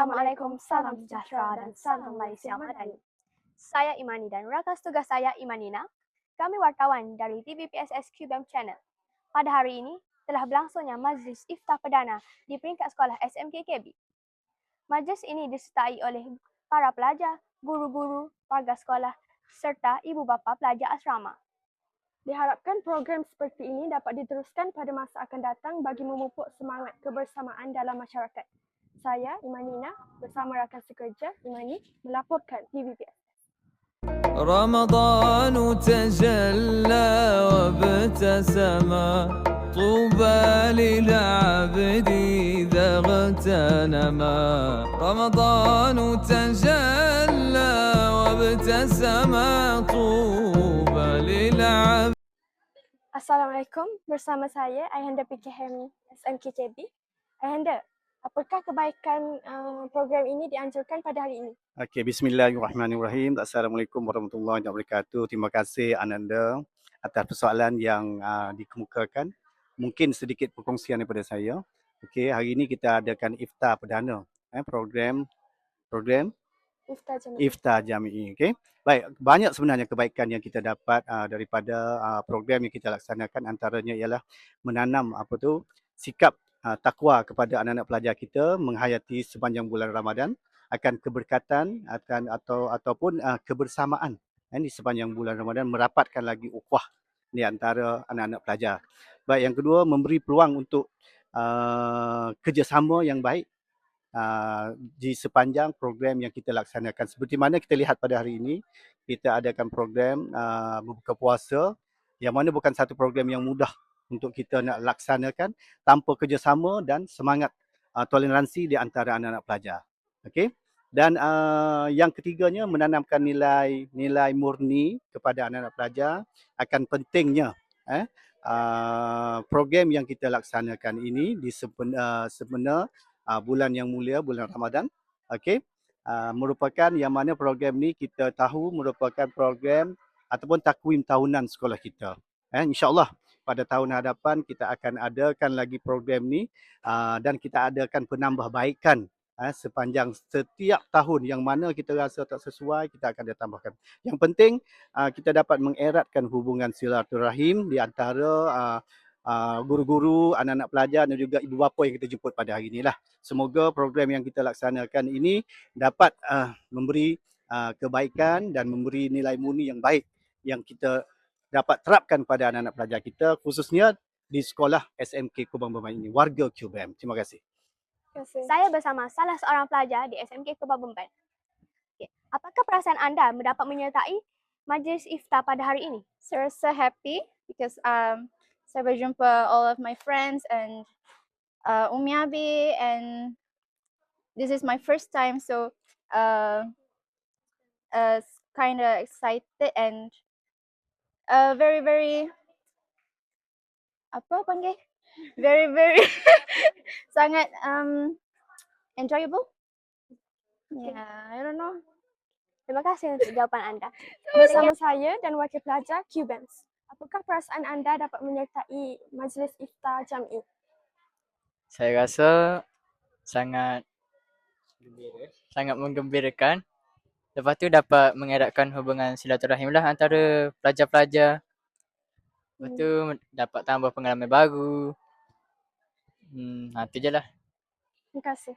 Assalamualaikum, salam sejahtera dan salam Malaysia Madani. Saya Imani dan rakan tugas saya Imanina. Kami wartawan dari TVPSS QBM Channel. Pada hari ini telah berlangsungnya Majlis Iftah Perdana di peringkat sekolah SMK KB. Majlis ini disertai oleh para pelajar, guru-guru, warga sekolah serta ibu bapa pelajar asrama. Diharapkan program seperti ini dapat diteruskan pada masa akan datang bagi memupuk semangat kebersamaan dalam masyarakat. Saya, Imanina, bersama rakan sekerja Imani, melaporkan TVPS. رمضان تجلى وابتسم طوبى للعبد إذا اغتنما رمضان تجلى وابتسم طوبى للعبد. Assalamualaikum, bersama saya Ayahanda PKM SMKKB. Ayahanda, apakah kebaikan program ini dianjurkan pada hari ini? Okey, bismillahirrahmanirrahim. Assalamualaikum warahmatullahi wabarakatuh. Terima kasih Ananda atas persoalan yang dikemukakan. Mungkin sedikit perkongsian daripada saya. Okey, hari ini kita adakan iftar perdana, program Iftar Jami'i. Okey. Baik, banyak sebenarnya kebaikan yang kita dapat daripada program yang kita laksanakan, antaranya ialah menanam sikap takwa kepada anak-anak pelajar kita menghayati sepanjang bulan Ramadan, akan keberkatan ataupun kebersamaan di sepanjang bulan Ramadan, merapatkan lagi ukhuwah di antara anak-anak pelajar. Baik, yang kedua, memberi peluang untuk kerjasama yang baik di sepanjang program yang kita laksanakan. Seperti mana kita lihat pada hari ini, kita adakan program berbuka puasa yang mana bukan satu program yang mudah untuk kita nak laksanakan tanpa kerjasama dan semangat toleransi di antara anak-anak pelajar. Okey. Dan yang ketiganya, menanamkan nilai murni kepada anak-anak pelajar akan pentingnya program yang kita laksanakan ini di sebenar bulan yang mulia, bulan Ramadan. Okey. Merupakan yang mana program ni kita tahu merupakan program ataupun takwim tahunan sekolah kita. InsyaAllah pada tahun hadapan kita akan adakan lagi program ni dan kita adakan penambahbaikan sepanjang setiap tahun yang mana kita rasa tak sesuai, kita akan ditambahkan. Yang penting kita dapat mengeratkan hubungan silaturahim di antara guru-guru, anak-anak pelajar dan juga ibu bapa yang kita jemput pada hari inilah. Semoga program yang kita laksanakan ini dapat memberi kebaikan dan memberi nilai murni yang baik yang kita dapat terapkan pada anak-anak pelajar kita, khususnya di sekolah SMK Kubang Bemban ini, warga QBM. Terima kasih. Saya bersama salah seorang pelajar di SMK Kubang Bemban. Apakah perasaan anda mendapat menyertai majlis iftar pada hari ini? Saya rasa happy because saya berjumpa all of my friends and Umi Abi, and this is my first time, so kind of excited and very very sangat enjoyable. Yeah, I don't know. Terima kasih untuk jawapan anda. Bersama saya dan wakil pelajar QBEMS, apakah perasaan anda dapat menyertai majlis iftar Jami'i? Saya rasa sangat menggembirakan. Lepas tu dapat mengeratkan hubungan silaturahim lah antara pelajar-pelajar. Lepas tu dapat tambah pengalaman baru. Itu je lah. Terima kasih.